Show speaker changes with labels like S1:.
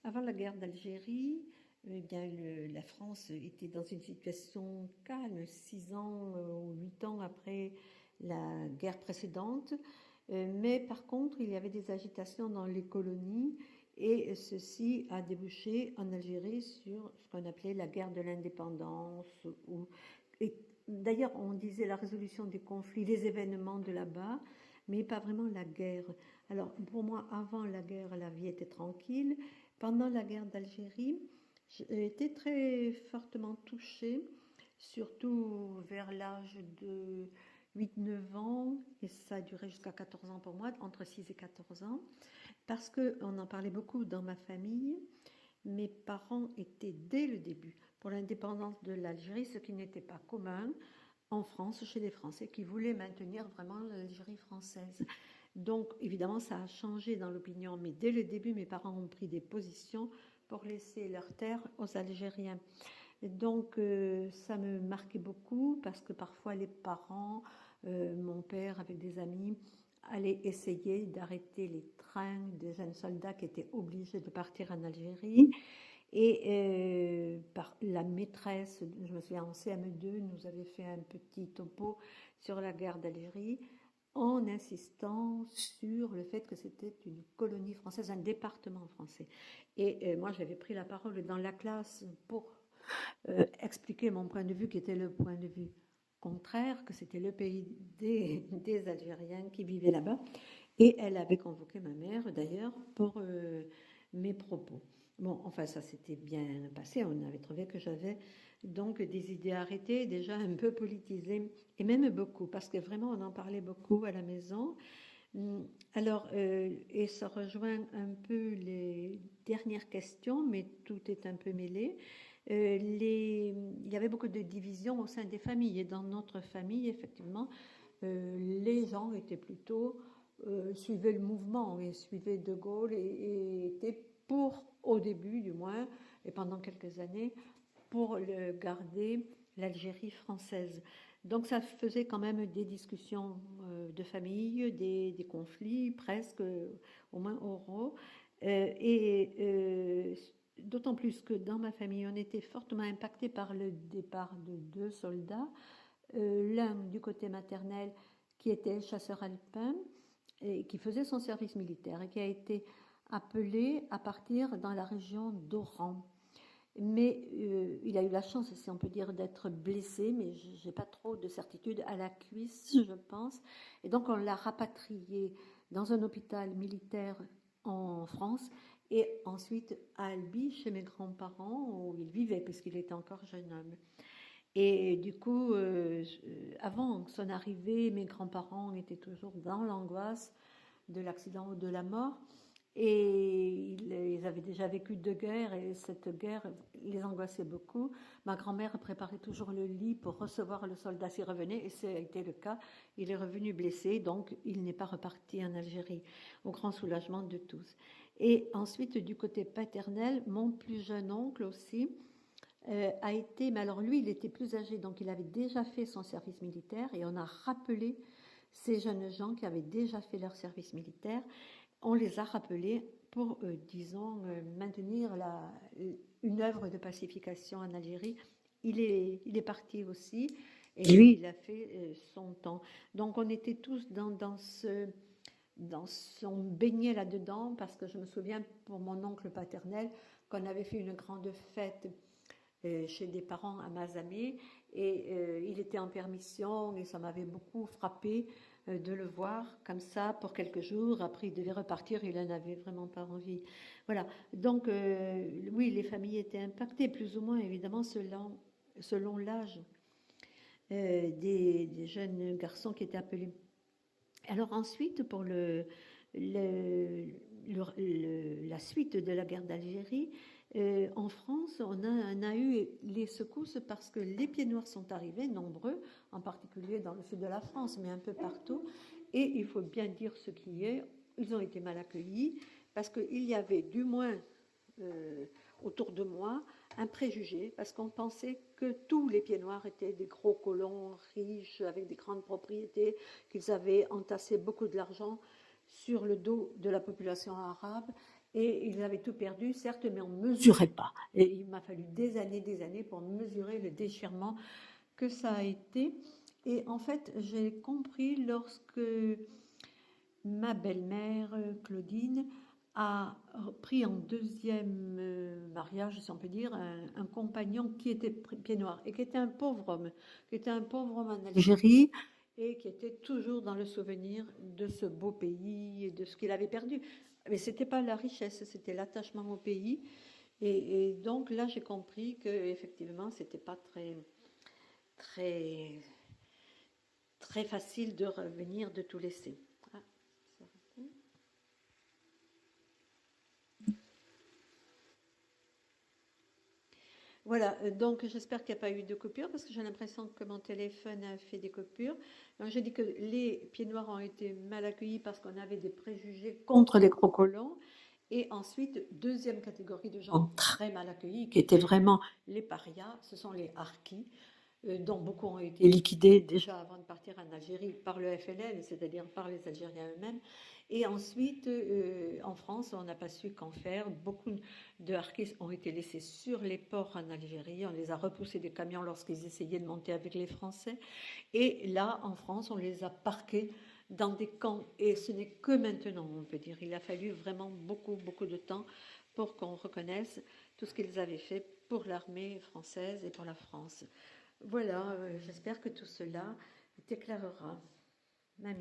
S1: Avant la guerre d'Algérie, eh bien, la France était dans une situation calme, 6 ans ou 8 ans après la guerre précédente. Mais par contre, il y avait des agitations dans les colonies et ceci a débouché en Algérie sur ce qu'on appelait la guerre de l'indépendance. Et d'ailleurs, on disait la résolution des conflits, les événements de là-bas, mais pas vraiment la guerre. Alors, pour moi, avant la guerre, la vie était tranquille. Pendant la guerre d'Algérie, j'ai été très fortement touchée, surtout vers l'âge de 8 9 ans, et ça a duré jusqu'à 14 ans pour moi, entre 6 et 14 ans, parce qu'on en parlait beaucoup dans ma famille. Mes parents étaient dès le début pour l'indépendance de l'Algérie, ce qui n'était pas commun en France, chez les Français, qui voulaient maintenir vraiment l'Algérie française. Donc, évidemment, ça a changé dans l'opinion, mais dès le début, mes parents ont pris des positions pour laisser leur terre aux Algériens. Et donc, ça me marquait beaucoup parce que parfois les parents, mon père avec des amis, allaient essayer d'arrêter les trains des jeunes soldats qui étaient obligés de partir en Algérie. Et par la maîtresse, je me souviens en CM2, nous avait fait un petit topo sur la guerre d'Algérie en insistant sur le fait que c'était une colonie française, un département français. Et moi, j'avais pris la parole dans la classe pour expliquer mon point de vue, qui était le point de vue contraire, que c'était le pays des Algériens qui vivaient là-bas. Et elle avait convoqué ma mère, d'ailleurs, pour mes propos. Bon, enfin, ça s'était bien passé. On avait trouvé que j'avais donc des idées arrêtées, déjà un peu politisées, et même beaucoup, parce que vraiment, on en parlait beaucoup à la maison. Alors, et ça rejoint un peu les dernières questions, mais tout est un peu mêlé. Il y avait beaucoup de divisions au sein des familles, et dans notre famille, effectivement, les gens étaient plutôt suivaient le mouvement et suivaient De Gaulle et étaient pour, au début du moins, et pendant quelques années, pour garder l'Algérie française. Donc ça faisait quand même des discussions de famille, des conflits presque, au moins oraux. Et d'autant plus que dans ma famille, on était fortement impacté par le départ de 2 soldats. L'un du côté maternel qui était chasseur alpin et qui faisait son service militaire et qui a été appelé à partir dans la région d'Oran. Mais il a eu la chance, si on peut dire, d'être blessé, mais je n'ai pas trop de certitude, à la cuisse, je pense. Et donc on l'a rapatrié dans un hôpital militaire en France et ensuite à Albi, chez mes grands-parents, où il vivait, puisqu'il était encore jeune homme. Et du coup, avant son arrivée, mes grands-parents étaient toujours dans l'angoisse de l'accident ou de la mort. Et ils avaient déjà vécu 2 guerres et cette guerre les angoissait beaucoup. Ma grand-mère préparait toujours le lit pour recevoir le soldat s'il revenait et ça a été le cas. Il est revenu blessé, donc il n'est pas reparti en Algérie, au grand soulagement de tous. Et ensuite, du côté paternel, mon plus jeune oncle aussi a été, mais alors lui, il était plus âgé, donc il avait déjà fait son service militaire et on a rappelé ces jeunes gens qui avaient déjà fait leur service militaire, on les a rappelés pour, disons, maintenir une œuvre de pacification en Algérie. Il est parti aussi et lui, il a fait son temps. Donc on était tous dans son baigné là-dedans parce que je me souviens pour mon oncle paternel qu'on avait fait une grande fête chez des parents à Mazamet et il était en permission et ça m'avait beaucoup frappé de le voir comme ça pour quelques jours. Après, il devait repartir, il n'en avait vraiment pas envie. Voilà, donc oui, les familles étaient impactées, plus ou moins évidemment selon l'âge des jeunes garçons qui étaient appelés. Alors ensuite, pour la suite de la guerre d'Algérie, en France, on a eu les secousses parce que les pieds noirs sont arrivés, nombreux, en particulier dans le sud de la France, mais un peu partout. Et il faut bien dire ce qui est, ils ont été mal accueillis parce qu'il y avait du moins euh, autour de moi un préjugé, parce qu'on pensait que tous les pieds noirs étaient des gros colons riches avec des grandes propriétés, qu'ils avaient entassé beaucoup de l'argent sur le dos de la population arabe Et ils avaient tout perdu, certes, mais on ne mesurait pas. Et il m'a fallu des années pour mesurer le déchirement que ça a été. Et en fait, j'ai compris lorsque ma belle-mère, Claudine, a pris en deuxième mariage, si on peut dire, un compagnon qui était pied noir et qui était un pauvre homme, en Algérie et qui était toujours dans le souvenir de ce beau pays et de ce qu'il avait perdu. Mais c'était pas la richesse, c'était l'attachement au pays. Et donc là, j'ai compris que effectivement, c'était pas très, très facile de revenir, de tout laisser. Ah, ça va. Voilà, donc j'espère qu'il n'y a pas eu de coupure parce que j'ai l'impression que mon téléphone a fait des coupures. Donc j'ai dit que les pieds noirs ont été mal accueillis parce qu'on avait des préjugés contre les crocolons. Et ensuite, deuxième catégorie de gens très mal accueillis, qui étaient vraiment les parias, ce sont les harkis, dont beaucoup ont été liquidés déjà avant de partir en Algérie par le FLN, c'est-à-dire par les Algériens eux-mêmes. Et ensuite, en France, on n'a pas su qu'en faire. Beaucoup de harkis ont été laissés sur les ports en Algérie. On les a repoussés des camions lorsqu'ils essayaient de monter avec les Français. Et là, en France, on les a parqués dans des camps. Et ce n'est que maintenant, on peut dire. Il a fallu vraiment beaucoup de temps pour qu'on reconnaisse tout ce qu'ils avaient fait pour l'armée française et pour la France. Voilà, j'espère que tout cela t'éclairera. Mamie.